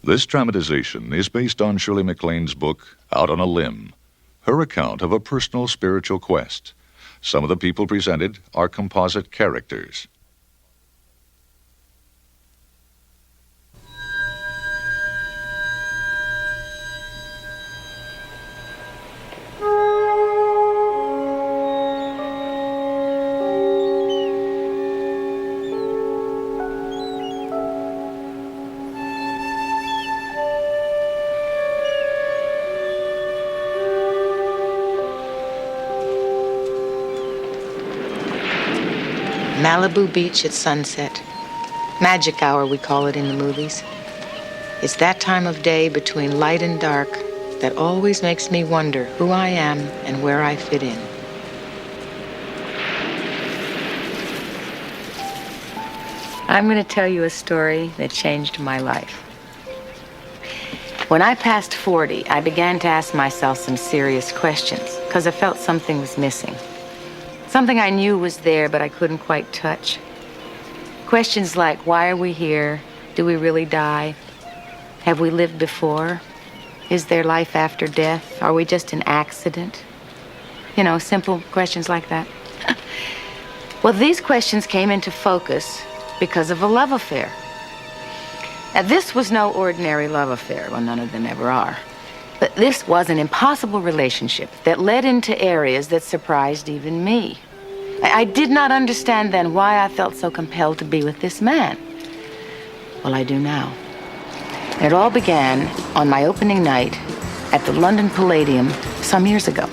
This dramatization is based on Shirley MacLaine's book, Out on a Limb, her account of a personal spiritual quest. Some of the people presented are composite characters. Malibu Beach at sunset. Magic hour, we call it in the movies. It's that time of day between light and dark that always makes me wonder who I am and where I fit in. I'm going to tell you a story that changed my life. When I passed 40, I began to ask myself some serious questions because I felt something was missing. Something I knew was there, but I couldn't quite touch. Questions like, why are we here? Do we really die? Have we lived before? Is there life after death? Are we just an accident? You know, simple questions like that. Well, these questions came into focus because of a love affair. Now, this was no ordinary love affair. Well, none of them ever are. But this was an impossible relationship that led into areas that surprised even me. I did not understand then why I felt so compelled to be with this man. Well, I do now. It all began on my opening night at the London Palladium some years ago.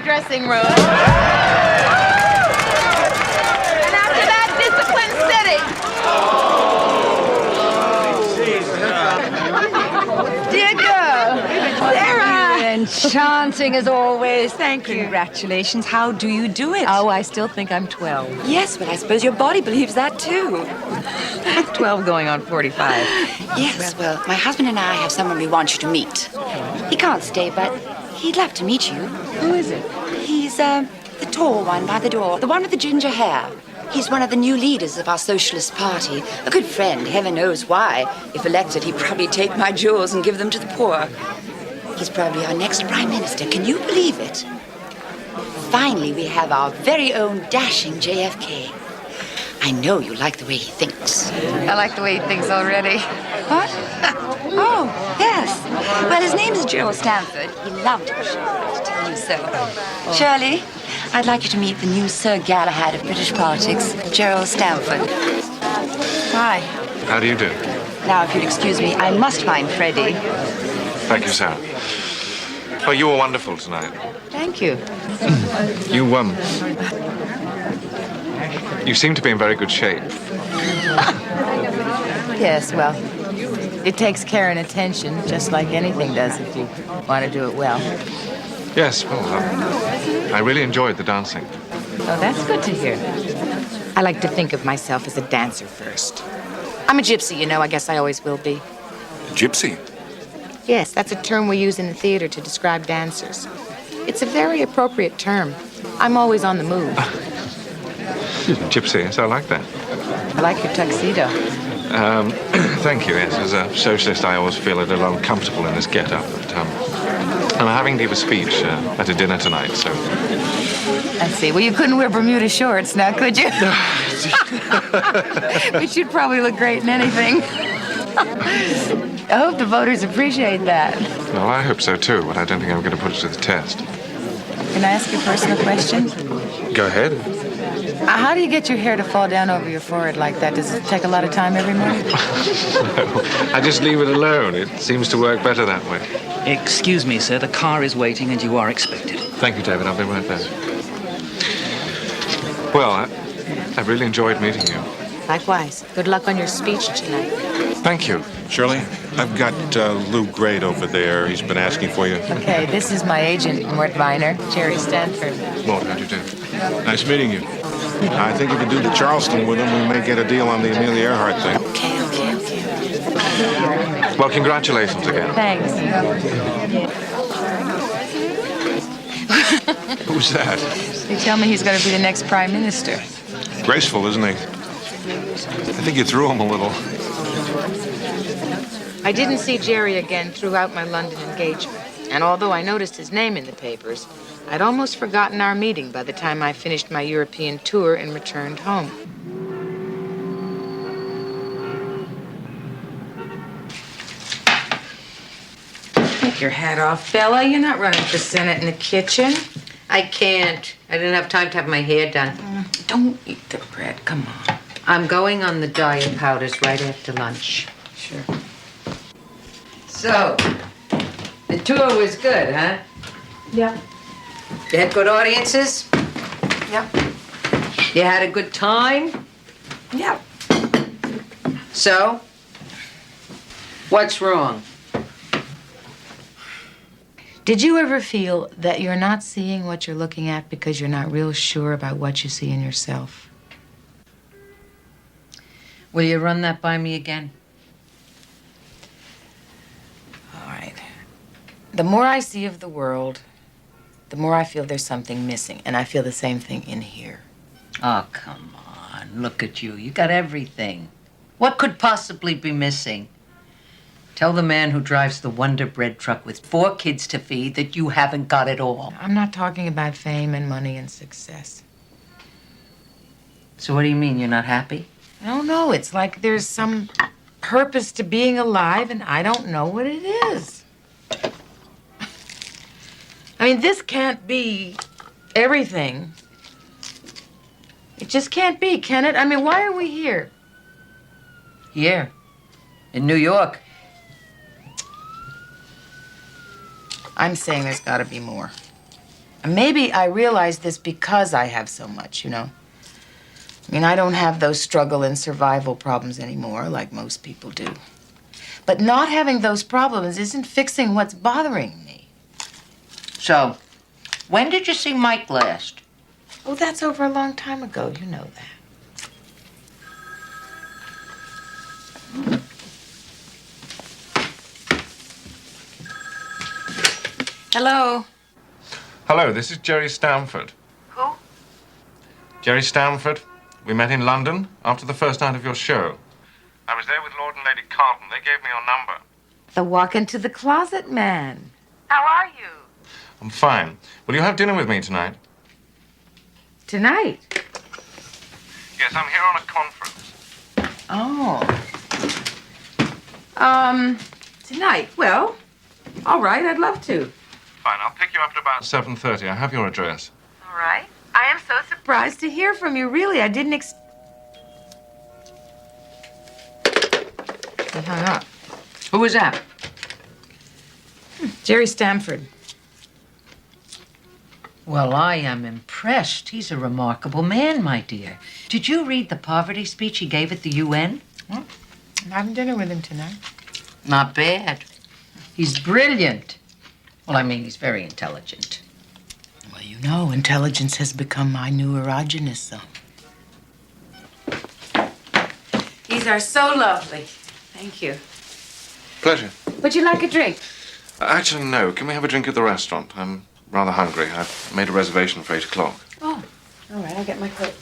Dressing room. And after that, discipline sitting. Dear girl, Sarah. Enchanting as always. Thank you. Congratulations. How do you do it? Oh, I still think I'm 12. Yes, but I suppose your body believes that too. 12 going on 45. Yes, well, my husband and I have someone we want you to meet. He can't stay, but he'd love to meet you. Who is it? He's, the tall one by the door. The one with the ginger hair. He's one of the new leaders of our Socialist Party. A good friend, heaven knows why. If elected, he'd probably take my jewels and give them to the poor. He's probably our next prime minister. Can you believe it? Finally, we have our very own dashing JFK. I know you like the way he thinks. I like the way he thinks already. What? Oh, yes. Well, his name is Gerald Stanford. He loved your show, to tell you so. Shirley, I'd like you to meet the new Sir Galahad of British politics, Gerald Stanford. Hi. How do you do? Now, if you'd excuse me, I must find Freddie. Thank you, Sarah. Oh, you were wonderful tonight. Thank you. You seem to be in very good shape. Yes, well, it takes care and attention, just like anything does if you want to do it well. Yes, well, I really enjoyed the dancing. Oh, that's good to hear. I like to think of myself as a dancer first. I'm a gypsy, you know. I guess I always will be. Gypsy? Yes, that's a term we use in the theater to describe dancers. It's a very appropriate term. I'm always on the move. Gypsy, yes, I like that. I like your tuxedo. Thank you, yes. As a socialist, I always feel a little uncomfortable in this get-up. But, I'm having to give a speech at a dinner tonight, so... I see. Well, you couldn't wear Bermuda shorts now, could you? But you'd probably look great in anything. I hope the voters appreciate that. Well, I hope so, too, but I don't think I'm going to put it to the test. Can I ask you a personal question? Go ahead. How do you get your hair to fall down over your forehead like that? Does it take a lot of time every morning? No, I just leave it alone. It seems to work better that way. Excuse me, sir. The car is waiting and you are expected. Thank you, David. I'll be right back. Well, I've really enjoyed meeting you. Likewise. Good luck on your speech tonight. Thank you. Shirley, I've got Lou Grade over there. He's been asking for you. Okay, this is my agent, Mort Viner, Jerry Stanford. Mort, how do you do? Nice meeting you. I think if you do the Charleston with him, we may get a deal on the Amelia Earhart thing. Okay. Well, congratulations again. Thanks. Who's that? They tell me he's going to be the next prime minister. Graceful, isn't he? I think you threw him a little. I didn't see Jerry again throughout my London engagement. And although I noticed his name in the papers, I'd almost forgotten our meeting by the time I finished my European tour and returned home. Take your hat off, Bella. You're not running for Senate in the kitchen. I can't. I didn't have time to have my hair done. Don't eat the bread. Come on. I'm going on the diet powders right after lunch. Sure. So, the tour was good, huh? Yep. You had good audiences? Yep. You had a good time? Yep. So, what's wrong? Did you ever feel that you're not seeing what you're looking at because you're not real sure about what you see in yourself? Will you run that by me again? All right. The more I see of the world, the more I feel there's something missing. And I feel the same thing in here. Oh, come on. Look at you. You got everything. What could possibly be missing? Tell the man who drives the Wonder Bread truck with 4 kids to feed that you haven't got it all. I'm not talking about fame and money and success. So what do you mean, you're not happy? I don't know. It's like there's some purpose to being alive, and I don't know what it is. I mean, this can't be everything. It just can't be, can it? I mean, why are we here? Here. In New York. I'm saying there's got to be more. And maybe I realize this because I have so much, you know. I mean, I don't have those struggle and survival problems anymore like most people do. But not having those problems isn't fixing what's bothering me. So, when did you see Mike last? Oh, that's over a long time ago. You know that. Hello. Hello, this is Jerry Stanford. Who? Jerry Stanford. We met in London after the first night of your show. I was there with Lord and Lady Carlton. They gave me your number. The walk into the closet man. How are you? I'm fine. Will you have dinner with me tonight? Tonight? Yes, I'm here on a conference. Oh. Tonight? Well, all right, I'd love to. Fine, I'll pick you up at about 7:30. I have your address. All right. I am so surprised to hear from you. Really, I didn't He hung up. Who was that? Jerry Stamford. Well, I am impressed. He's a remarkable man, my dear. Did you read the poverty speech he gave at the UN? I'm having dinner with him tonight. Not bad. He's brilliant. Well, I mean, he's very intelligent. Well, you know, intelligence has become my new erogenous zone. These are so lovely. Thank you. Pleasure. Would you like a drink? Actually, no. Can we have a drink at the restaurant? I'm rather hungry. I've made a reservation for 8 o'clock. Oh, all right. I'll get my coat.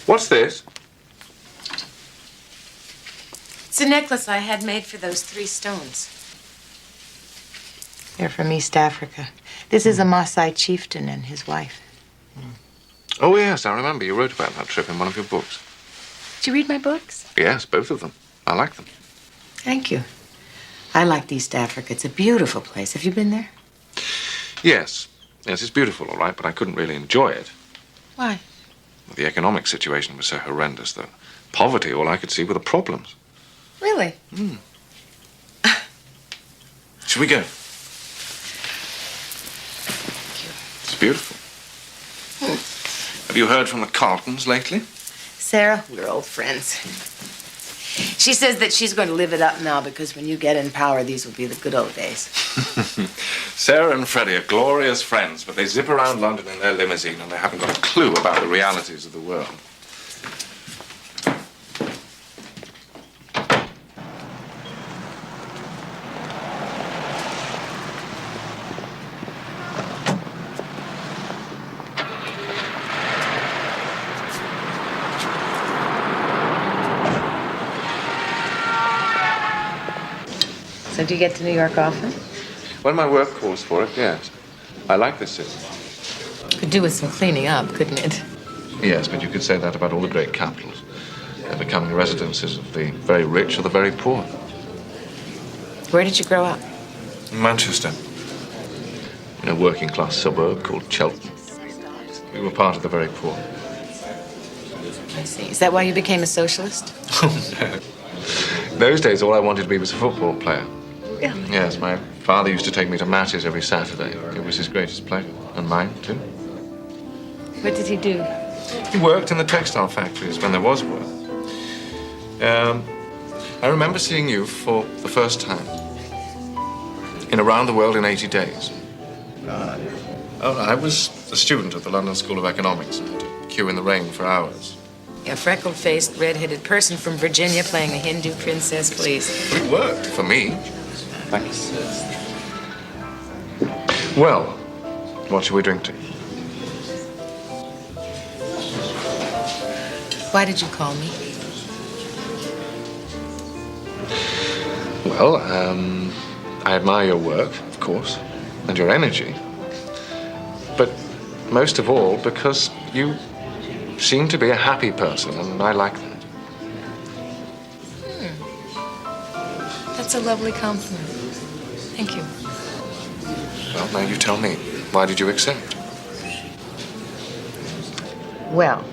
What's this? It's a necklace I had made for those 3 stones. They're from East Africa. This is a Maasai chieftain and his wife. Oh, yes, I remember. You wrote about that trip in one of your books. Did you read my books? Yes, both of them. I like them. Thank you. I liked East Africa. It's a beautiful place. Have you been there? Yes. Yes, it's beautiful, all right, but I couldn't really enjoy it. Why? The economic situation was so horrendous that poverty, all I could see were the problems. Really? Should we go? It's beautiful. Have you heard from the Carltons lately? Sarah, we're old friends. She says that she's going to live it up now because when you get in power, these will be the good old days. Sarah and Freddie are glorious friends, but they zip around London in their limousine and they haven't got a clue about the realities of the world. So do you get to New York often? When my work calls for it, yes. I like this city. Could do with some cleaning up, couldn't it? Yes, but you could say that about all the great capitals. They're becoming residences of the very rich or the very poor. Where did you grow up? In Manchester. In a working-class suburb called Cheltenham. We were part of the very poor. I see. Is that why you became a socialist? Oh, no. Those days, all I wanted to be was a football player. Really? Yes, my father used to take me to matches every Saturday. It was his greatest pleasure, and mine, too. What did he do? He worked in the textile factories when there was work. I remember seeing you for the first time in Around the World in 80 Days. I was a student at the London School of Economics and had to queue in the rain for hours. A freckled-faced, red-headed person from Virginia playing a Hindu princess, please. It worked for me. Thanks. Well, what shall we drink to? Why did you call me? Well, I admire your work, of course, and your energy. But most of all, because you seem to be a happy person, and I like that. That's a lovely compliment. Thank you. Well, now you tell me. Why did you accept? Well,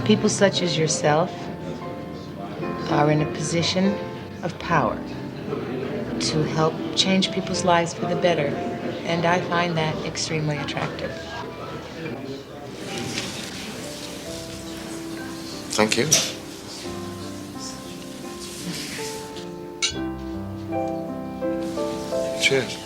people such as yourself are in a position of power to help change people's lives for the better, and I find that extremely attractive. Thank you. Cheers.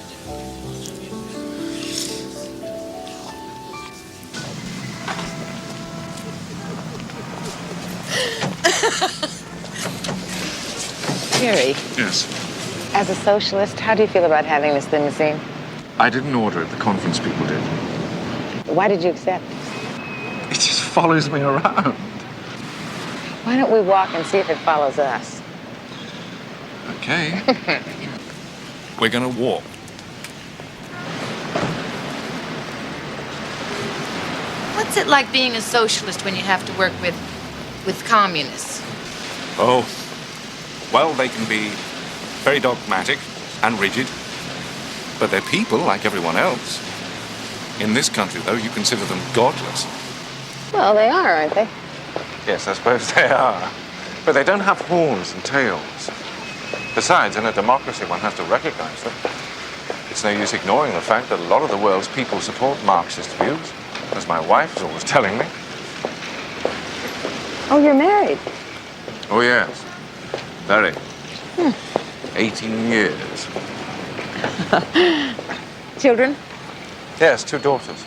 Jerry, Yes. as a socialist, how do you feel about having this limousine? I didn't order it. The conference people did. Why did you accept? It just follows me around. Why don't we walk and see if it follows us? Okay. We're gonna walk. What's it like being a socialist when you have to work with with communists? Oh, well, they can be very dogmatic and rigid, but they're people like everyone else. In this country, though, you consider them godless. Well, they are, aren't they? Yes, I suppose they are. But they don't have horns and tails. Besides, in a democracy, one has to recognize them. It's no use ignoring the fact that a lot of the world's people support Marxist views, as my wife is always telling me. Oh, you're married? Oh, yes. Very. 18 years. Children? Yes, 2 daughters.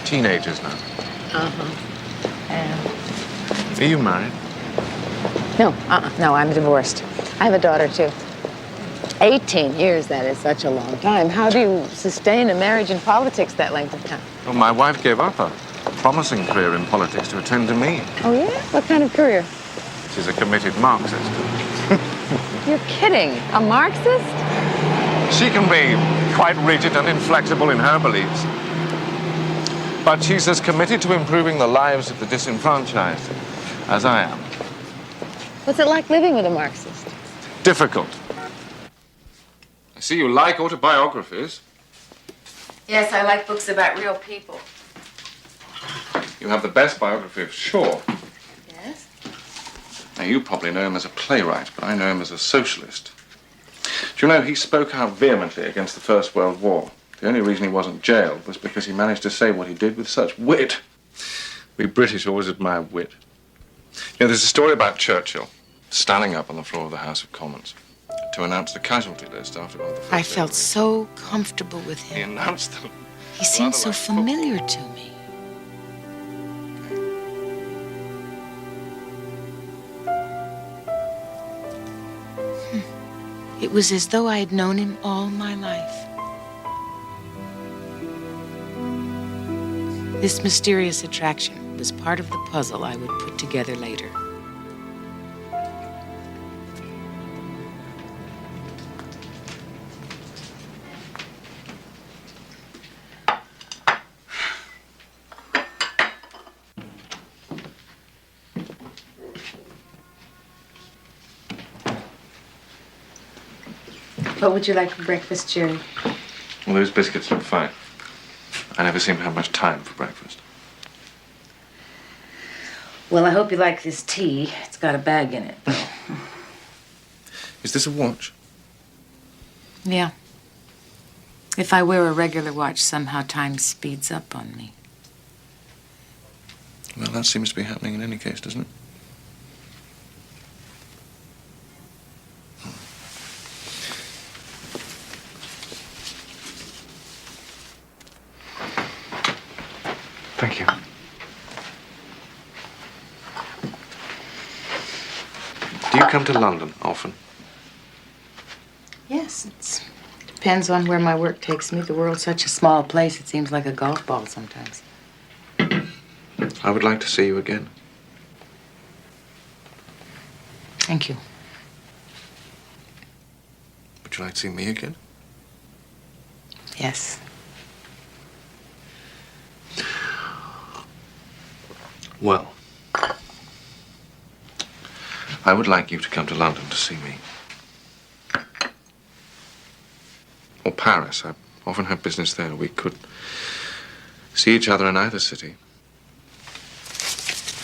Teenagers now. Are you married? No, I'm divorced. I have a daughter, too. 18 years, that is such a long time. How do you sustain a marriage in politics that length of time? Well, my wife gave up a promising career in politics to attend to me. Oh, yeah? What kind of career? She's a committed Marxist. You're kidding. A Marxist? She can be quite rigid and inflexible in her beliefs. But she's as committed to improving the lives of the disenfranchised as I am. What's it like living with a Marxist? Difficult. I see you like autobiographies. Yes, I like books about real people. You have the best biography of Shaw. Yes? Now, you probably know him as a playwright, but I know him as a socialist. Do you know, he spoke out vehemently against the First World War. The only reason he wasn't jailed was because he managed to say what he did with such wit. We British always admire wit. You know, there's a story about Churchill standing up on the floor of the House of Commons to announce the casualty list after one of the first I felt so comfortable with He him. announced them. He seemed so familiar to me. It was as though I had known him all my life. This mysterious attraction was part of the puzzle I would put together later. What would you like for breakfast, Jerry? Well, those biscuits look fine. I never seem to have much time for breakfast. Well, I hope you like this tea. It's got a bag in it. Is this a watch? Yeah. If I wear a regular watch, somehow time speeds up on me. Well, that seems to be happening in any case, doesn't it? Thank you. Do you come to London often? Yes, it depends on where my work takes me. The world's such a small place, it seems like a golf ball sometimes. I would like to see you again. Thank you. Would you like to see me again? Yes. Well, I would like you to come to London to see me. Or Paris. I often have business there. We could see each other in either city.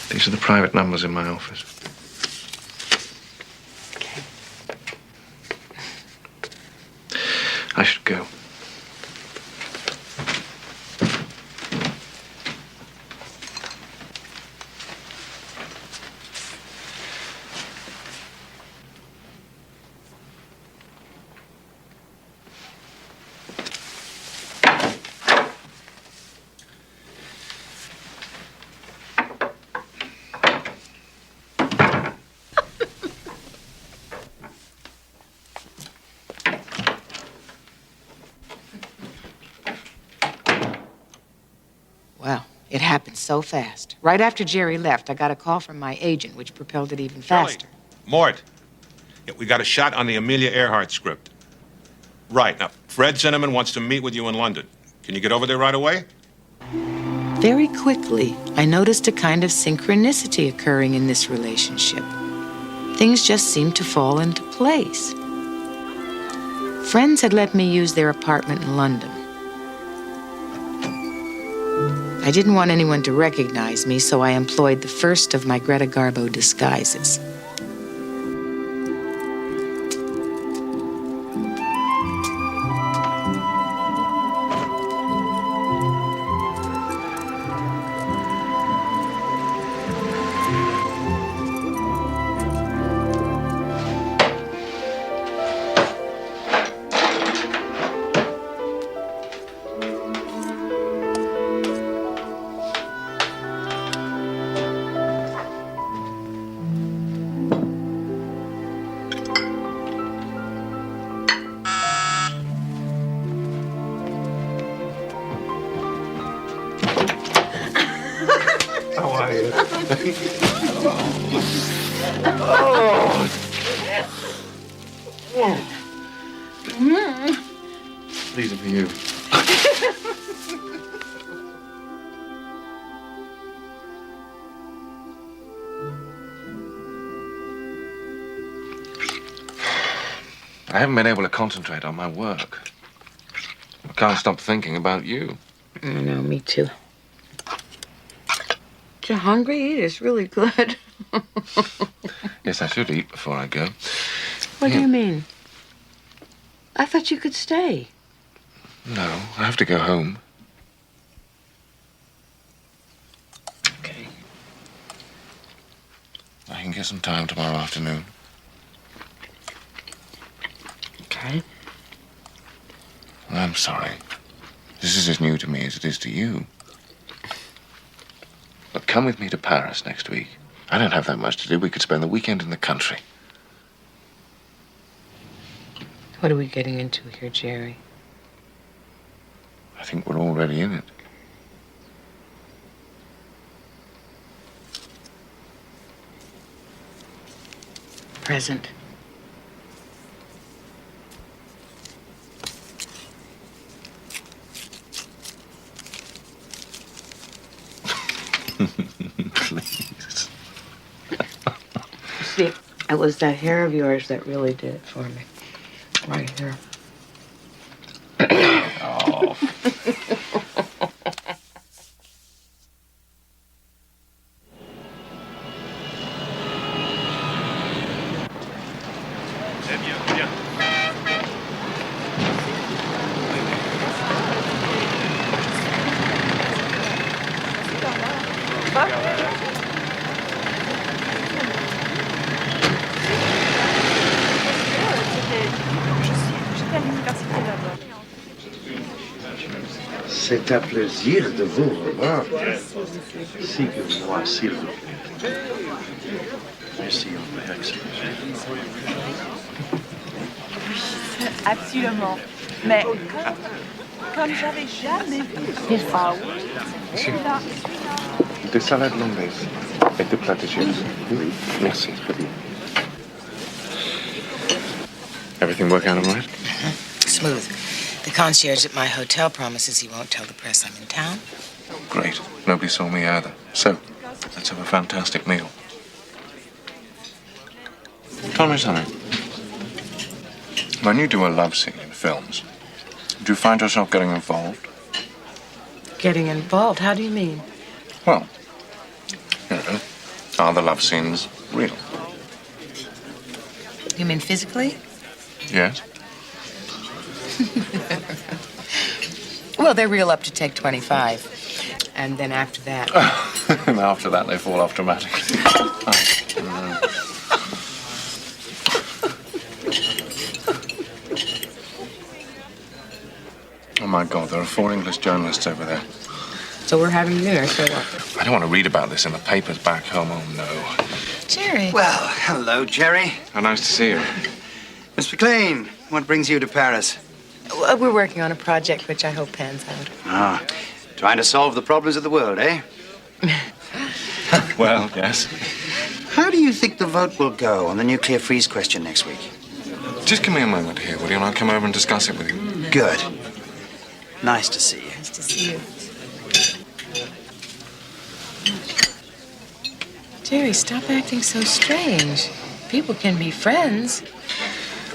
These are the private numbers in my office. Okay. I should go. It happened so fast. Right after Jerry left, I got a call from my agent, which propelled it even faster. Mort, yeah, we got a shot on the Amelia Earhart script. Right. Now, Fred Zinnemann wants to meet with you in London. Can you get over there right away? Very quickly, I noticed a kind of synchronicity occurring in this relationship. Things just seemed to fall into place. Friends had let me use their apartment in London. I didn't want anyone to recognize me, so I employed the first of my Greta Garbo disguises. These are for you. I haven't been able to concentrate on my work. I can't stop thinking about you. I know, me too. You're hungry? Eat. It's really good. Yes, I should eat before I go. What do you mean? I thought you could stay. No, I have to go home. Okay. I can get some time tomorrow afternoon. Okay. I'm sorry. This is as new to me as it is to you. But come with me to Paris next week. I don't have that much to do. We could spend the weekend in the country. What are we getting into here, Jerry? I think we're already in it. Present. Please. See, it was that hair of yours that really did it for me. Right here. Oh. C'est un plaisir de vous revoir. Sigue-moi, s'il vous plaît. Merci, Votre Excellence. Oui, absolument. Mais comme j'avais jamais vu. Ah oui. Des salades longues et de platégieuses. Oui. Merci. Everything work out all right? Smooth. The concierge at my hotel promises he won't tell the press I'm in town. Great. Nobody saw me either. So, let's have a fantastic meal. Tell me something. When you do a love scene in films, do you find yourself getting involved? Getting involved? How do you mean? Well, you know, are the love scenes real? You mean physically? Yes. Well, they're real up to take 25. And then after that... And after that, they fall off dramatically. Oh, my God, there are 4 English journalists over there. So we're having dinner, so what? I don't want to read about this in the papers back home, oh no. Jerry. Well, hello, Jerry. How nice to see you. Miss McLean, what brings you to Paris? We're working on a project which I hope pans out. Ah, trying to solve the problems of the world, eh? Well, yes. How do you think the vote will go on the nuclear freeze question next week? Just give me a moment here, will you? And I'll come over and discuss it with you. Good. Nice to see you. Nice to see you. Jerry, stop acting so strange. People can be friends.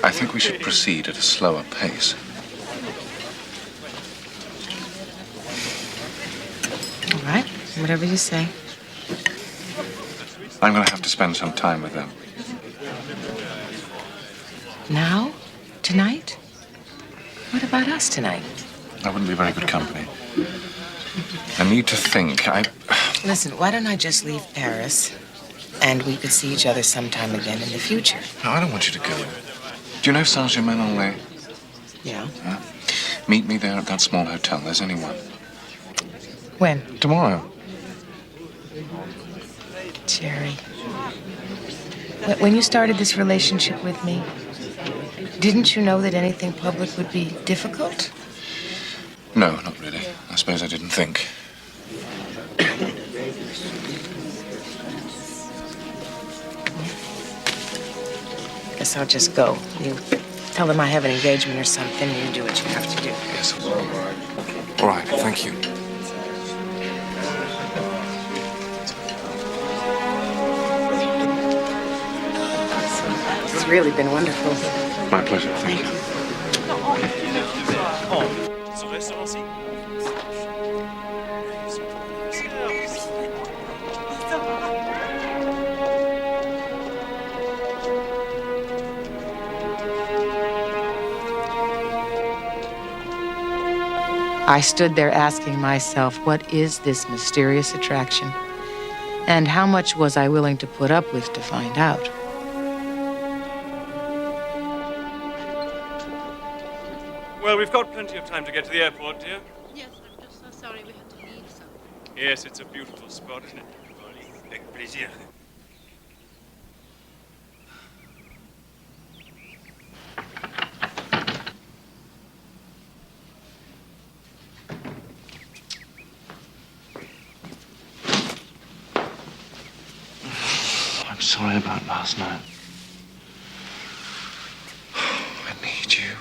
I think we should proceed at a slower pace. All right, whatever you say. I'm going to have to spend some time with them. Now? Tonight? What about us tonight? I wouldn't be very good company. I need to think. Listen, why don't I just leave Paris, and we could see each other sometime again in the future? No, I don't want you to go. Do you know Saint-Germain-en-Laye? Yeah. Meet me there at that small hotel. There's only one. When? Tomorrow. Jerry. When you started this relationship with me, didn't you know that anything public would be difficult? No, not really. I suppose I didn't think. Guess I'll just go. You tell them I have an engagement or something, and you do what you have to do. Yes. All right, thank you. It's really been wonderful. My pleasure. Thank you. I stood there asking myself, what is this mysterious attraction? And how much was I willing to put up with to find out? Well, we've got plenty of time to get to the airport, dear. Yes, I'm just so sorry we had to leave so. Yes, it's a beautiful spot, isn't it? Avec plaisir. I'm sorry about last night. I need you.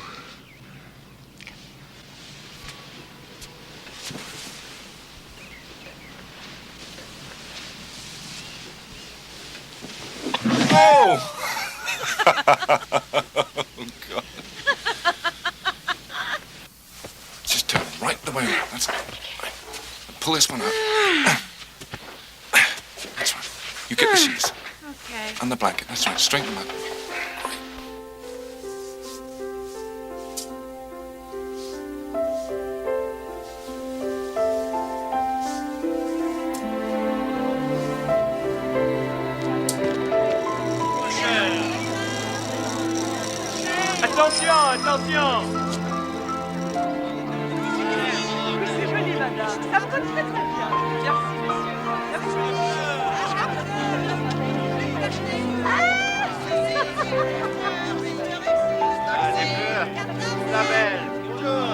Oh! Oh, God. Just turn right the way around. That's right. Pull this one out. That's right. You get the sheets. Okay. And the blanket. That's right. Straighten them out. Attention, attention! C'est joli, madame. Ça me va très très bien. Merci, Allez, la belle. Bonjour.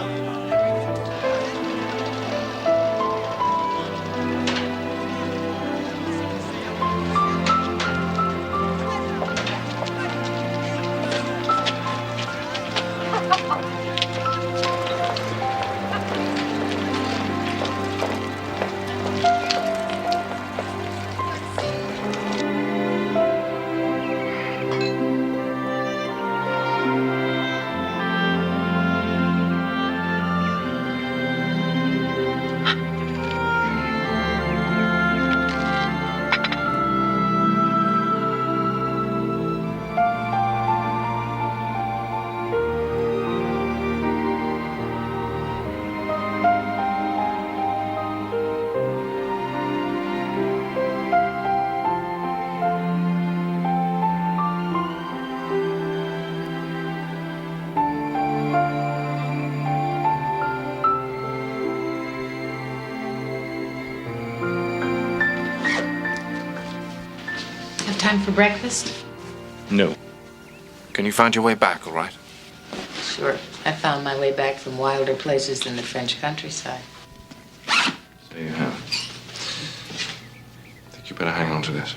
Time for breakfast? No. Can you find your way back, all right? Sure. I found my way back from wilder places than the French countryside. So you have. I think you better hang on to this.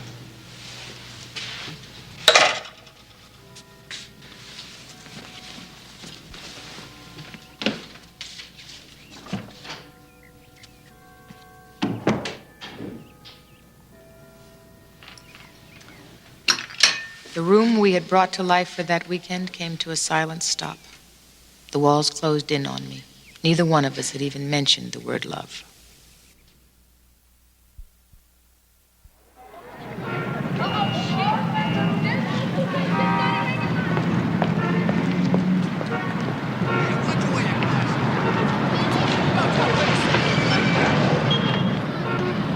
The room we had brought to life for that weekend came to a silent stop. The walls closed in on me. Neither one of us had even mentioned the word love.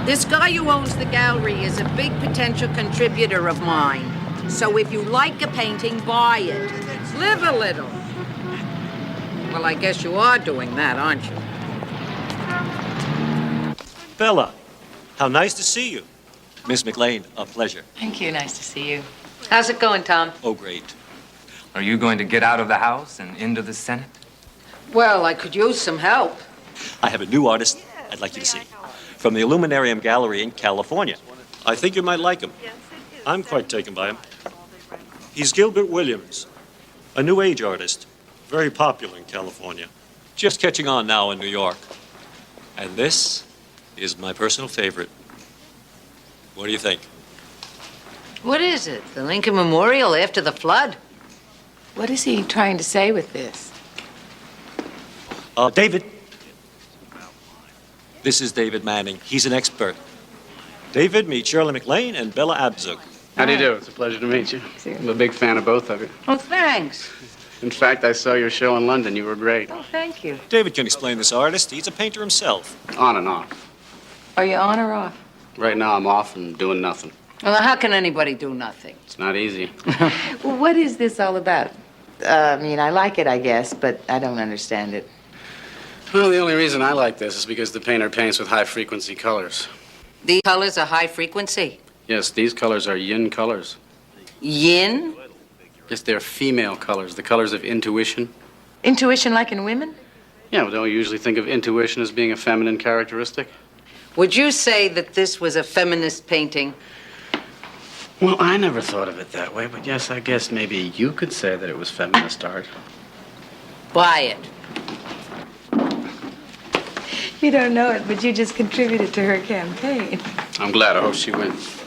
This guy who owns the gallery is a big potential contributor of mine. So if you like a painting, buy it. Live a little. Well, I guess you are doing that, aren't you? Bella, how nice to see you. Miss McLean, a pleasure. Thank you. Nice to see you. How's it going, Tom? Oh, great. Are you going to get out of the House and into the Senate? Well, I could use some help. I have a new artist I'd like you to see. From the Illuminarium Gallery in California. I think you might like him. I'm quite taken by him. He's Gilbert Williams, a New Age artist, very popular in California. Just catching on now in New York. And this is my personal favorite. What do you think? What is it? The Lincoln Memorial after the flood? What is he trying to say with this? David. This is David Manning. He's an expert. David, meet Shirley MacLaine and Bella Abzug. How do you do? It's a pleasure to meet you. I'm a big fan of both of you. Oh, thanks. In fact, I saw your show in London. You were great. Oh, thank you. David can explain this artist. He's a painter himself. On and off. Are you on or off? Right now, I'm off and doing nothing. Well, how can anybody do nothing? It's not easy. Well, what is this all about? I mean, I like it, I guess, but I don't understand it. Well, the only reason I like this is because the painter paints with high-frequency colors. These colors are high frequency? Yes, these colors are yin colors. Yin? Yes, they're female colors, the colors of intuition. Intuition like in women? Yeah, well, don't you usually think of intuition as being a feminine characteristic? Would you say that this was a feminist painting? Well, I never thought of it that way, but yes, I guess maybe you could say that it was feminist art. Buy it. You don't know it, but you just contributed to her campaign. I'm glad. I hope she wins.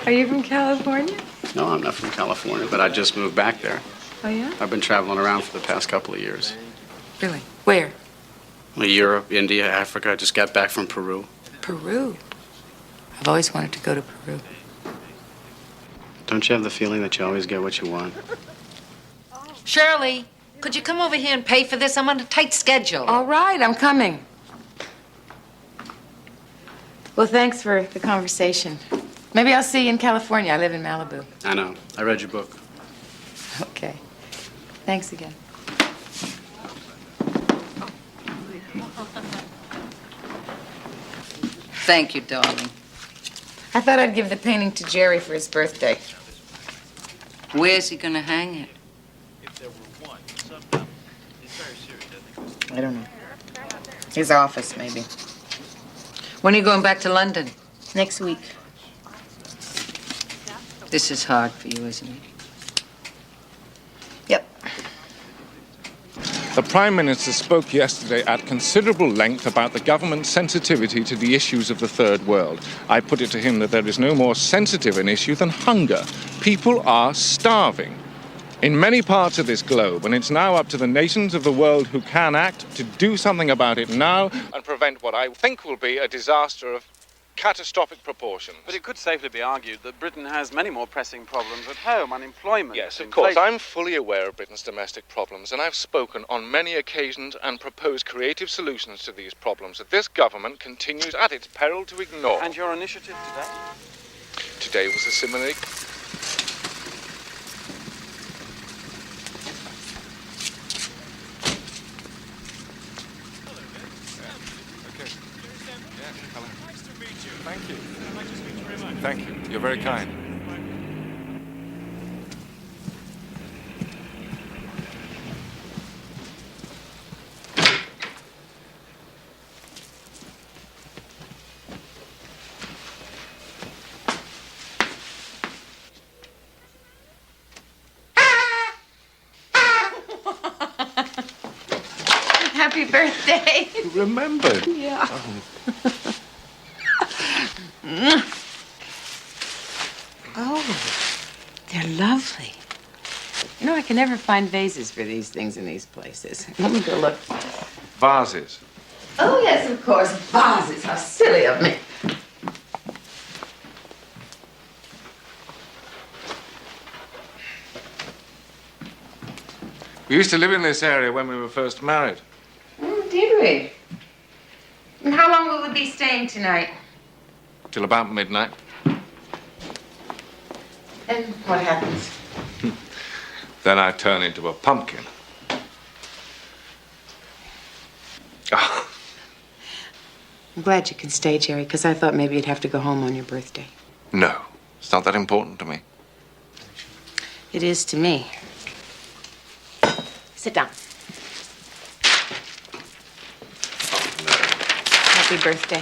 Are you from California? No, I'm not from California, but I just moved back there. Oh, yeah? I've been traveling around for the past couple of years. Really? Where? Well, Europe, India, Africa. I just got back from Peru. Peru? I've always wanted to go to Peru. Don't you have the feeling that you always get what you want? Shirley, could you come over here and pay for this? I'm on a tight schedule. All right, I'm coming. Well, thanks for the conversation. Maybe I'll see you in California. I live in Malibu. I know. I read your book. Okay. Thanks again. Thank you, darling. I thought I'd give the painting to Jerry for his birthday. Where's he gonna hang it? I don't know. His office, maybe. When are you going back to London? Next week. This is hard for you, isn't it? Yep. The Prime Minister spoke yesterday at considerable length about the government's sensitivity to the issues of the Third World. I put it to him that there is no more sensitive an issue than hunger. People are starving in many parts of this globe, and it's now up to the nations of the world who can act to do something about it now and prevent what I think will be a disaster of catastrophic proportions. But it could safely be argued that Britain has many more pressing problems at home. Unemployment. Yes, of course. I'm fully aware of Britain's domestic problems, and I've spoken on many occasions and proposed creative solutions to these problems that this government continues at its peril to ignore. And your initiative today? Today was a similarly... Thank you. Thank you. You're very kind. Happy birthday. You remembered? Yeah. Oh. Oh, they're lovely. You know, I can never find vases for these things in these places. Let me go look. Vases. Oh, yes, of course. Vases. How silly of me. We used to live in this area when we were first married. Oh, did we? And how long will we be staying tonight? Till about midnight. And what happens? Then I turn into a pumpkin. Oh. I'm glad you can stay, Jerry, because I thought maybe you'd have to go home on your birthday. No, it's not that important to me. It is to me. Sit down. Happy birthday.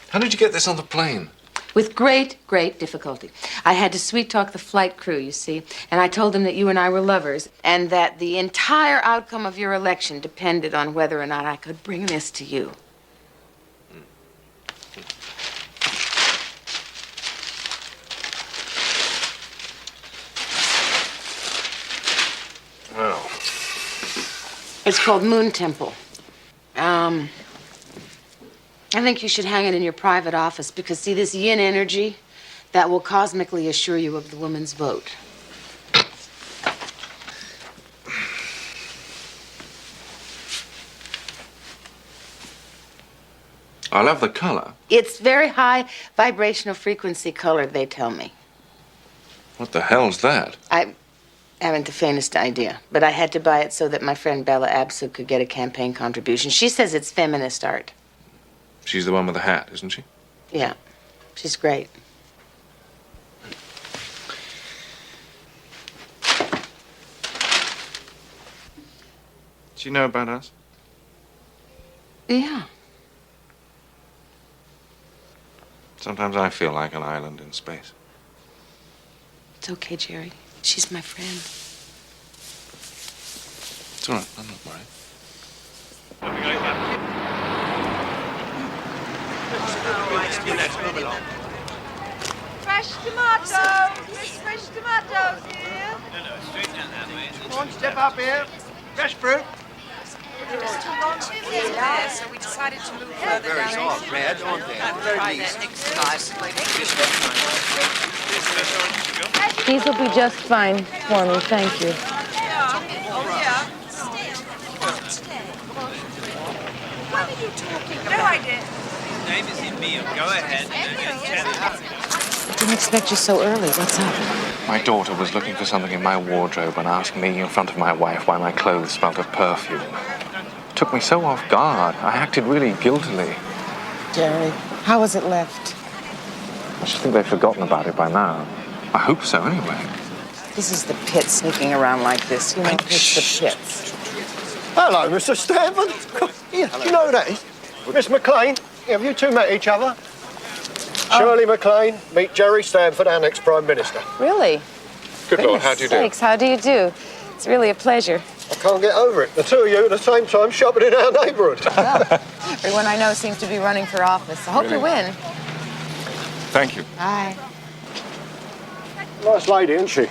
How did you get this on the plane? With great, great difficulty. I had to sweet-talk the flight crew, you see, and I told them that you and I were lovers and that the entire outcome of your election depended on whether or not I could bring this to you. Well. It's called Moon Temple. I think you should hang it in your private office because, see, this yin energy, that will cosmically assure you of the woman's vote. I love the color. It's very high vibrational frequency color, they tell me. What the hell's that? I haven't the faintest idea, but I had to buy it so that my friend Bella Absu could get a campaign contribution. She says it's feminist art. She's the one with the hat, isn't she? Yeah, she's great. Do you know about us? Yeah. Sometimes I feel like an island in space. It's okay, Jerry. She's my friend. It's all right. I'm not worried. Fresh tomatoes! Fresh tomatoes here! Come on, step up here. Fresh fruit. There was too long to be there, so we decided to move further down. Very soft, red, aren't they? Very decent. These will be just fine for me, thank you. What are you talking about? No, I didn't. Name is Emil. Go ahead. I didn't expect you so early. What's up? My daughter was looking for something in my wardrobe and asked me in front of my wife why my clothes smelled of perfume. It took me so off guard. I acted really guiltily. Jerry, how was it left? I should think they've forgotten about it by now. I hope so, anyway. This is the pit sneaking around like this. You know, it's the pits. Hello, Mr. Stanford. Yeah, do you know who that is? Miss McLean. Have you two met each other? Shirley MacLaine, meet Jerry Stanford, our next Prime Minister. Really? Good Lord, how do you do? Sakes, how do you do? It's really a pleasure. I can't get over it. The two of you at the same time shopping in our neighbourhood. Well, everyone I know seems to be running for office. I hope you win. Thank you. Bye. Nice lady, isn't she?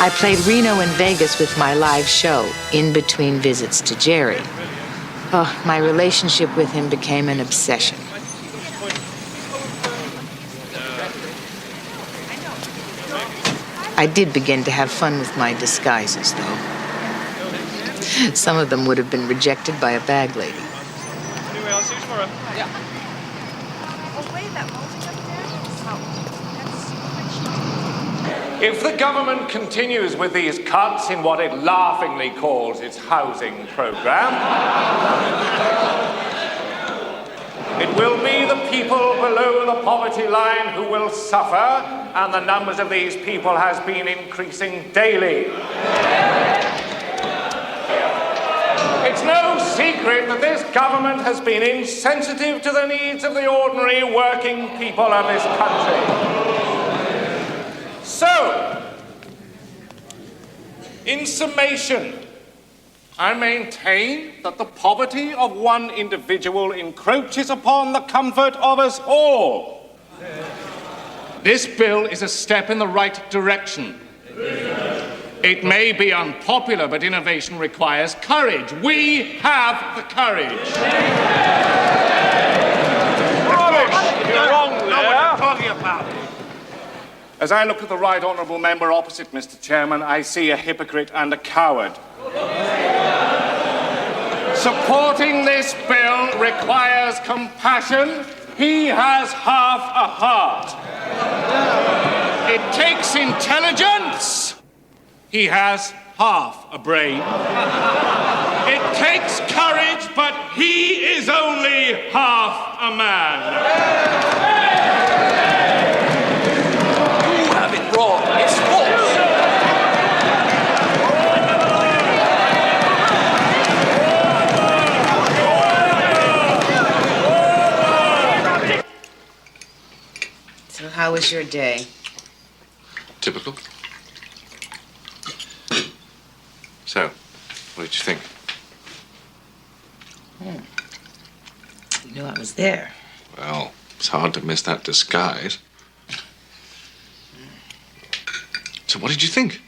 I played Reno and Vegas with my live show in between visits to Jerry. Oh, my relationship with him became an obsession. I did begin to have fun with my disguises, though. Some of them would have been rejected by a bag lady. Anyway, I'll see you tomorrow. Yeah. If the government continues with these cuts in what it laughingly calls its housing program, it will be the people below the poverty line who will suffer, and the numbers of these people has been increasing daily. It's no secret that this government has been insensitive to the needs of the ordinary working people of this country. So, in summation, I maintain that the poverty of one individual encroaches upon the comfort of us all. This bill is a step in the right direction. It may be unpopular, but innovation requires courage. We have the courage. Rubbish! You're wrong there. Know what I'm talking about. As I look at the right honourable member opposite, Mr. Chairman, I see a hypocrite and a coward. Supporting this bill requires compassion. He has half a heart. It takes intelligence. He has half a brain. It takes courage, but he is only half a man. You have it wrong. It's false. So how was your day? Typical. So, what did you think? You knew I was there. Well, it's hard to miss that disguise. So what did you think?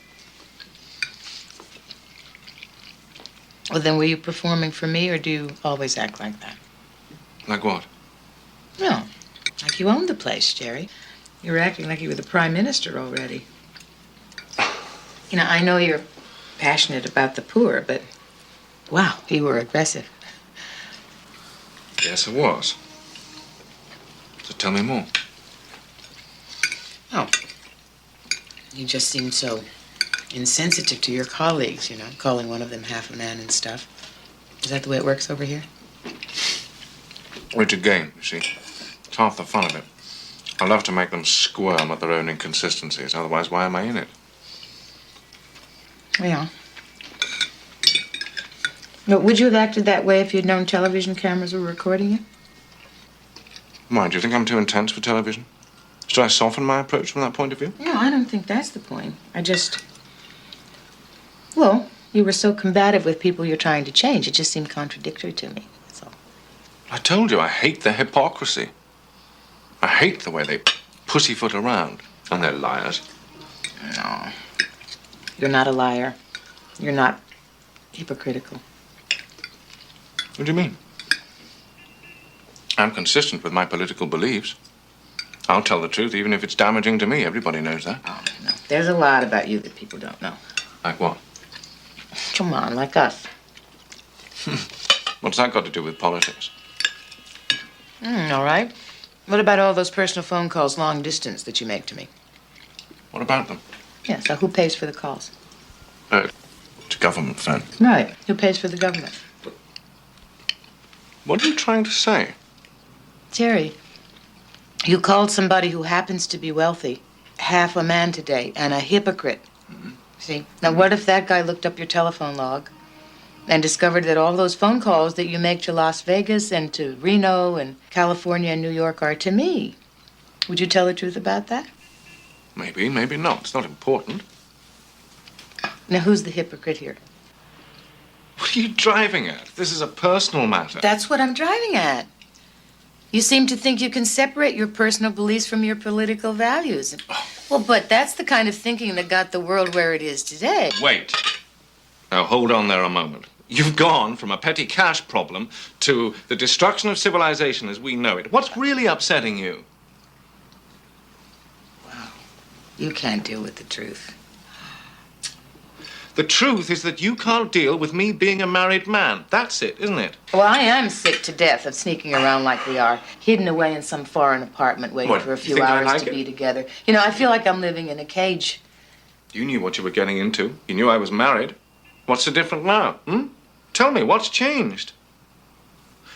Well, then were you performing for me, or do you always act like that? Like what? No, like you owned the place, Jerry. You were acting like you were the prime minister already. You know, I know you're passionate about the poor, but wow, you were aggressive. Yes, it was. So tell me more. Oh, you just seemed so insensitive to your colleagues, you know, calling one of them half a man and stuff. Is that the way it works over here? It's a game, you see. It's half the fun of it. I love to make them squirm at their own inconsistencies, otherwise why am I in it? Yeah. But would you have acted that way if you'd known television cameras were recording you? Why, do you think I'm too intense for television? Should I soften my approach from that point of view? No, I don't think that's the point. Well, you were so combative with people you're trying to change. It just seemed contradictory to me, that's all. I told you, I hate their hypocrisy. I hate the way they pussyfoot around. And they're liars. No. You're not a liar. You're not hypocritical. What do you mean? I'm consistent with my political beliefs. I'll tell the truth even if it's damaging to me. Everybody knows that. Oh, no. There's a lot about you that people don't know. Like what? Come on, like us. What's that got to do with politics? All right. What about all those personal phone calls long distance that you make to me? What about them? Yeah, so who pays for the calls? It's a government phone. Right. Who pays for the government? What are you trying to say? Jerry, you called somebody who happens to be wealthy half a man today and a hypocrite. See? Now, what if that guy looked up your telephone log and discovered that all those phone calls that you make to Las Vegas and to Reno and California and New York are to me? Would you tell the truth about that? Maybe, maybe not. It's not important. Now, who's the hypocrite here? What are you driving at? This is a personal matter. That's what I'm driving at. You seem to think you can separate your personal beliefs from your political values. Well, but that's the kind of thinking that got the world where it is today. Wait. Now, hold on there a moment. You've gone from a petty cash problem to the destruction of civilization as we know it. What's really upsetting you? Well, you can't deal with the truth. The truth is that you can't deal with me being a married man. That's it, isn't it? Well, I am sick to death of sneaking around like we are, hidden away in some foreign apartment waiting for a few hours to be together. You know, I feel like I'm living in a cage. You knew what you were getting into. You knew I was married. What's so different now, Tell me, what's changed?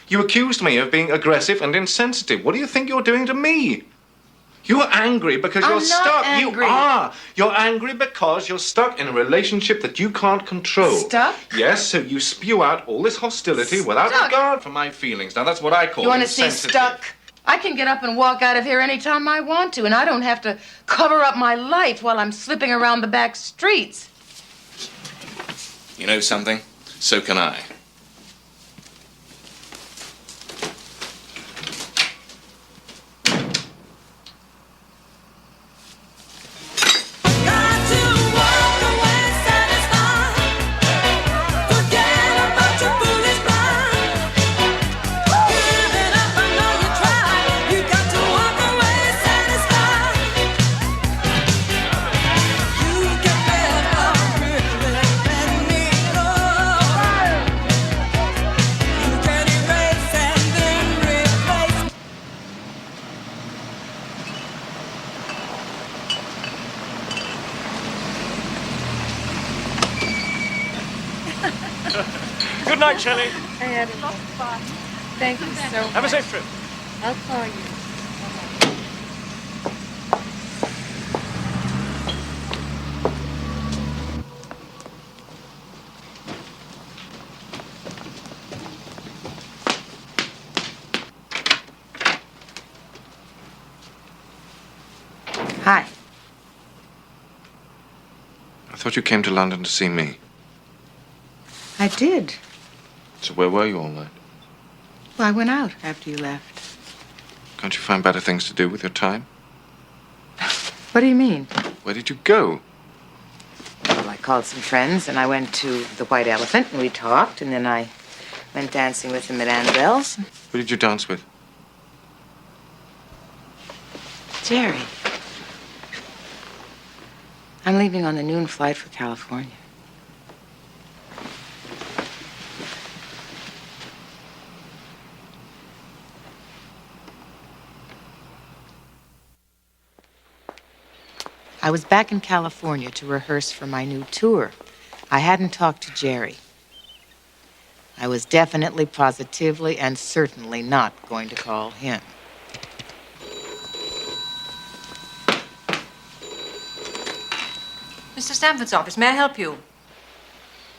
You accused me of being aggressive and insensitive. What do you think you're doing to me? You're angry because you're stuck. Angry. You are. You're angry because you're stuck in a relationship that you can't control. Stuck? Yes, so you spew out all this hostility without regard for my feelings. Now, that's what I call You want to see insensitive. stuck? I can get up and walk out of here anytime I want to, and I don't have to cover up my life while I'm slipping around the back streets. You know something? So can I. Good night, Shelley. I had a lot of fun. Thank you so much. Have a safe trip. I'll call you. Hi. I thought you came to London to see me. I did. So where were you all night? Well, I went out after you left. Can't you find better things to do with your time? What do you mean? Where did you go? Well, I called some friends, and I went to the White Elephant, and we talked, and then I went dancing with them at Annabelle's. Who did you dance with? Jerry. I'm leaving on the noon flight for California. I was back in California to rehearse for my new tour. I hadn't talked to Jerry. I was definitely, positively, and certainly not going to call him. Mr. Stamford's office. May I help you?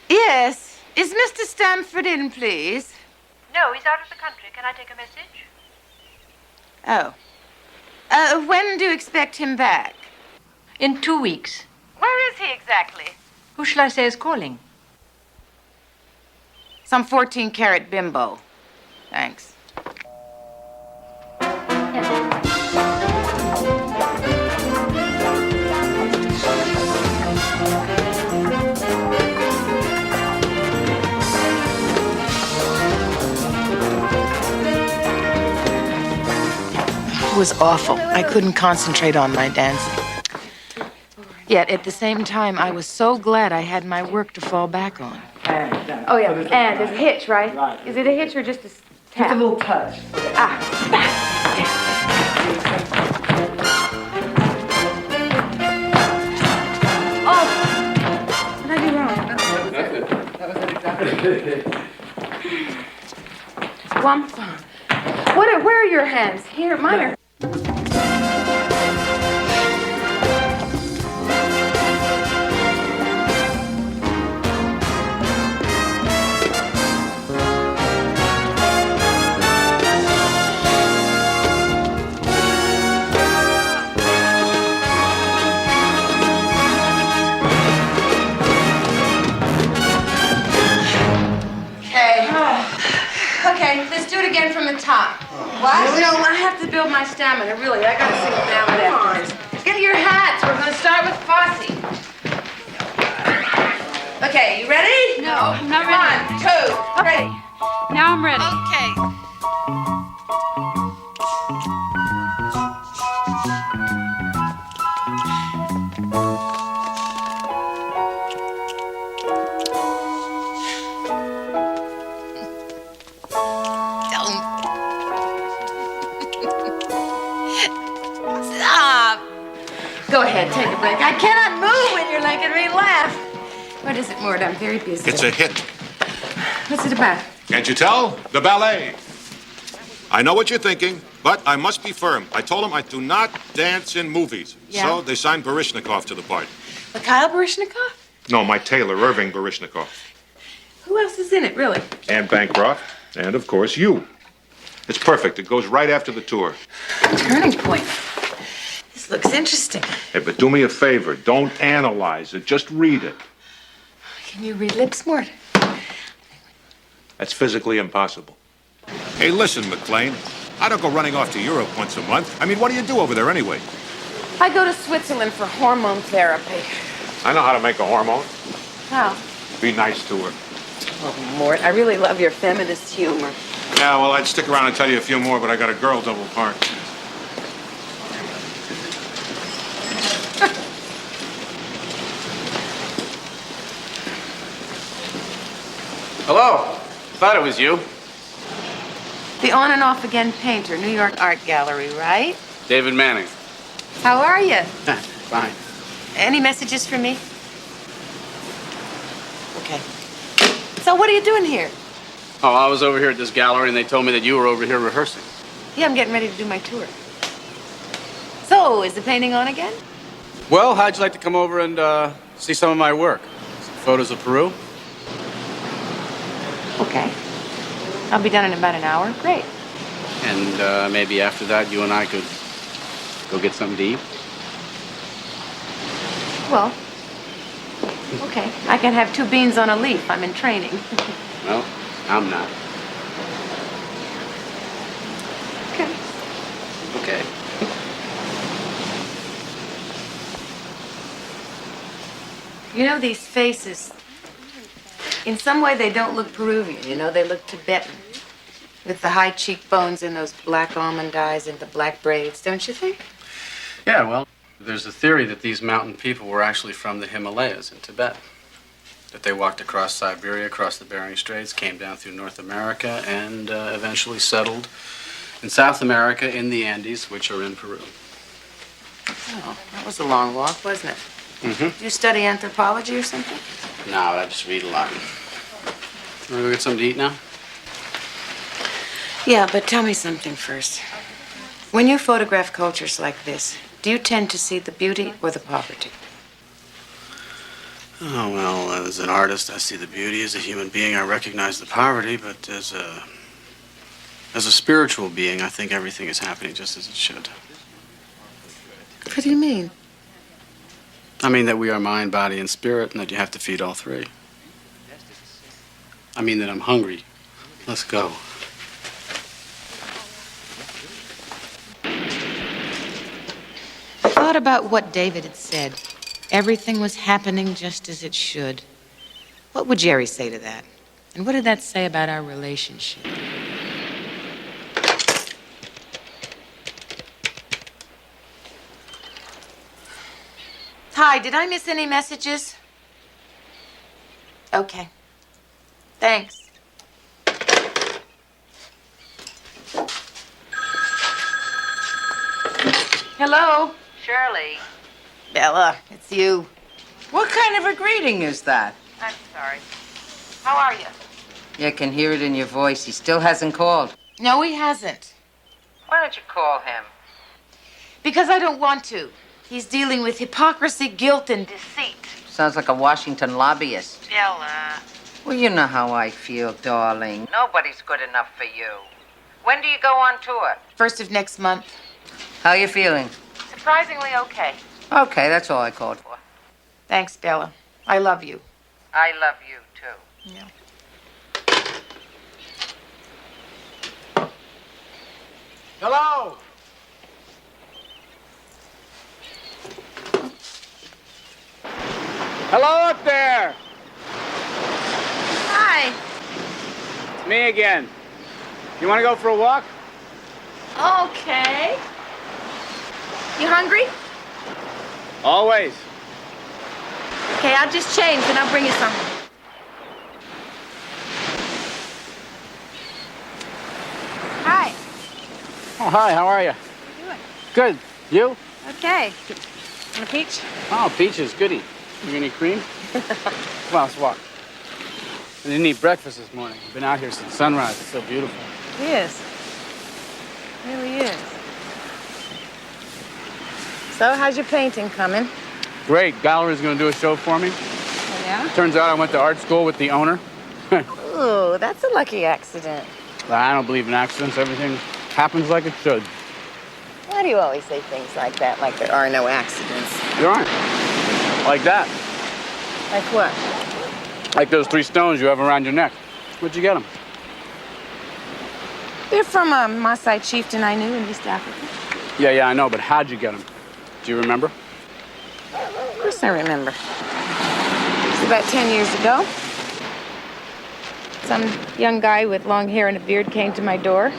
Yes. Is Mr. Stamford in, please? No, he's out of the country. Can I take a message? Oh. When do you expect him back? In 2 weeks. Where is he exactly? Who shall I say is calling? Some 14-carat bimbo. Thanks. It was awful. I couldn't concentrate on my dancing. Yet, at the same time, I was so glad I had my work to fall back on. Oh, yeah, and there's a hitch, right? Is it a hitch or just a tap? Just a little touch. Oh! What did I do wrong? Womp. Where are your hands? Here, mine are. Okay, let's do it again from the top. What? No, I have to build my stamina, really. I gotta sing a ballad after this. Get Get your hats. We're going to start with Fosse. Okay, you ready? No, I'm not ready. 1, 2, Okay. Now I'm ready. Okay. Stop. Go ahead, take a break. I cannot move when you're making me laugh. What is it, Mort? I'm very busy. It's a hit. What's it about? Can't you tell? The ballet. I know what you're thinking, but I must be firm. I told them I do not dance in movies. Yeah? So they signed Baryshnikov to the part. Mikhail Baryshnikov? No, my tailor, Irving Baryshnikov. Who else is in it, really? Anne Bancroft. And, of course, you. It's perfect. It goes right after the tour. Turning point. This looks interesting. Hey, but do me a favor. Don't analyze it. Just read it. Can you read lips, Mort? That's physically impossible. Hey, listen, McLean. I don't go running off to Europe once a month. I mean, what do you do over there anyway? I go to Switzerland for hormone therapy. I know how to make a hormone. How? Be nice to her. Oh, Mort, I really love your feminist humor. Yeah, well, I'd stick around and tell you a few more, but I got a girl double parked. Hello. Thought it was you. The on and off again painter, New York Art Gallery, right? David Manning. How are you? Fine. Any messages for me? Okay. So what are you doing here? Oh, I was over here at this gallery, and they told me that you were over here rehearsing. Yeah, I'm getting ready to do my tour. So, is the painting on again? Well, how'd you like to come over and see some of my work? Some photos of Peru? Okay. I'll be done in about an hour. Great. And maybe after that, you and I could go get something to eat? Well, okay. I can have 2 beans on a leaf. I'm in training. Well, I'm not. Okay. Okay. You know, these faces, in some way they don't look Peruvian, you know, they look Tibetan. With the high cheekbones and those black almond eyes and the black braids, don't you think? Yeah, well, there's a theory that these mountain people were actually from the Himalayas in Tibet. That they walked across Siberia, across the Bering Straits, came down through North America, and eventually settled in South America in the Andes, which are in Peru. Oh, that was a long walk, wasn't it? Mm-hmm. You study anthropology or something? No, I just read a lot. You want to go get something to eat now? Yeah, but tell me something first. When you photograph cultures like this, do you tend to see the beauty or the poverty? Oh, well, as an artist, I see the beauty. As a human being, I recognize the poverty, but as a spiritual being, I think everything is happening just as it should. What do you mean? I mean that we are mind, body, and spirit, and that you have to feed all 3. I mean that I'm hungry. Let's go. I thought about what David had said. Everything was happening just as it should. What would Jerry say to that? And what did that say about our relationship? Hi, did I miss any messages? Okay. Thanks. Hello? Shirley. Bella, it's you. What kind of a greeting is that? I'm sorry. How are you? You can hear it in your voice. He still hasn't called. No, he hasn't. Why don't you call him? Because I don't want to. He's dealing with hypocrisy, guilt, and deceit. Sounds like a Washington lobbyist. Bella. Well, you know how I feel, darling. Nobody's good enough for you. When do you go on tour? 1st of next month. How you feeling? Surprisingly okay. Okay, that's all I called for. Thanks, Bella. I love you. I love you, too. Yeah. Hello? Hello up there! Hi. It's me again. You want to go for a walk? Okay. You hungry? Always. Okay, I'll just change and I'll bring you something. Hi. Oh, hi, how are you? How you doing? Good. You? Okay. Want a peach? Oh, peaches, goody. You any cream? Come on, let's walk. I didn't eat breakfast this morning. I've been out here since sunrise. It's so beautiful. It is. It really is. So, how's your painting coming? Great. Gallery's going to do a show for me. Oh, yeah? Turns out I went to art school with the owner. Ooh, that's a lucky accident. I don't believe in accidents. Everything happens like it should. Why do you always say things like that, like there are no accidents? There aren't. Like that. Like what? Like those 3 stones you have around your neck. Where'd you get them? They're from a Maasai chieftain I knew in East Africa. Yeah, I know, but how'd you get them? Do you remember? Of course I remember. It was about 10 years ago. Some young guy with long hair and a beard came to my door.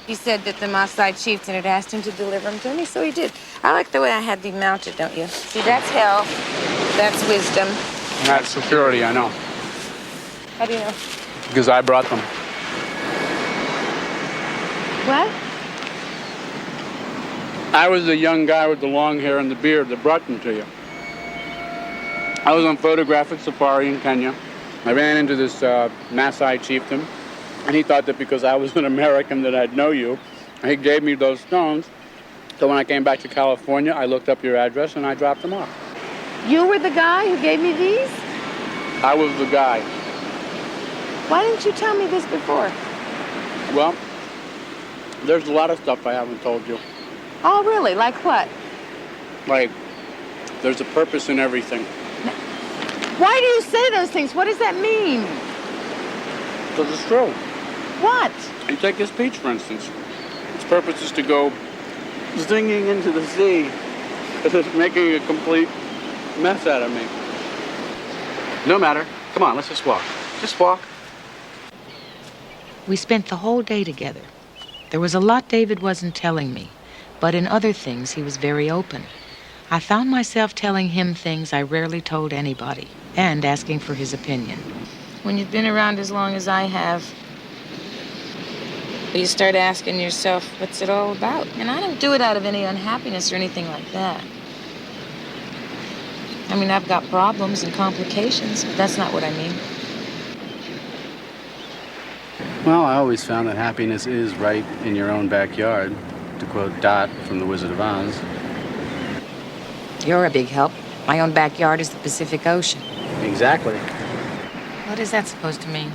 He said that the Maasai chieftain had asked him to deliver them to me, so he did. I like the way I had them mounted, don't you? See, that's health, that's wisdom. That's security, I know. How do you know? Because I brought them. What? I was the young guy with the long hair and the beard that brought them to you. I was on photographic safari in Kenya. I ran into this Maasai chieftain, and he thought that because I was an American that I'd know you. And he gave me those stones. So when I came back to California, I looked up your address and I dropped them off. You were the guy who gave me these? I was the guy. Why didn't you tell me this before? Well, there's a lot of stuff I haven't told you. Oh, really? Like what? Like, there's a purpose in everything. Why do you say those things? What does that mean? Because it's true. What? You take this peach, for instance. Its purpose is to go zinging into the sea. It's making a complete mess out of me. No matter. Come on, let's just walk. Just walk. We spent the whole day together. There was a lot David wasn't telling me, but in other things he was very open. I found myself telling him things I rarely told anybody, and asking for his opinion. When you've been around as long as I have, you start asking yourself, what's it all about? And I don't do it out of any unhappiness or anything like that. I mean, I've got problems and complications, but that's not what I mean. Well, I always found that happiness is right in your own backyard, to quote Dot from The Wizard of Oz. You're a big help. My own backyard is the Pacific Ocean. Exactly. What is that supposed to mean?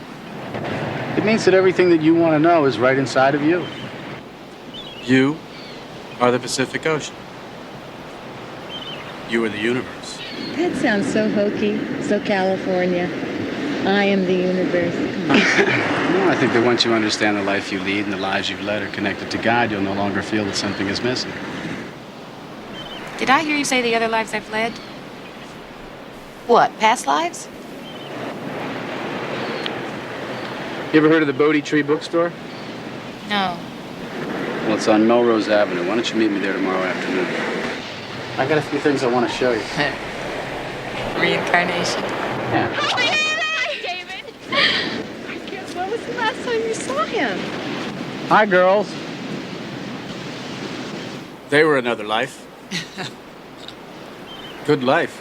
It means that everything that you want to know is right inside of you. You are the Pacific Ocean. You are the universe. That sounds so hokey, so California. I am the universe. No, I think that once you understand the life you lead and the lives you've led are connected to God, you'll no longer feel that something is missing. Did I hear you say the other lives I've led? What, past lives? You ever heard of the Bodhi Tree bookstore? No. Well, it's on Melrose Avenue. Why don't you meet me there tomorrow afternoon? I got a few things I want to show you. Reincarnation. Yeah. Hi, David. When was the last time you saw him? Hi, girls. They were another life. Good life.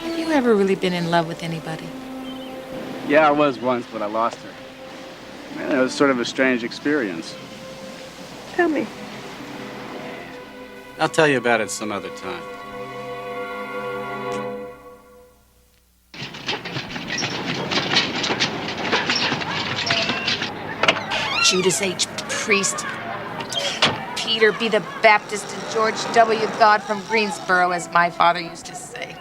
Have you ever really been in love with anybody? Yeah, I was once, but I lost her. Man, it was sort of a strange experience. Tell me. I'll tell you about it some other time. Judas H. Priest, Peter B. the Baptist, and George W. God from Greensboro, as my father used to say.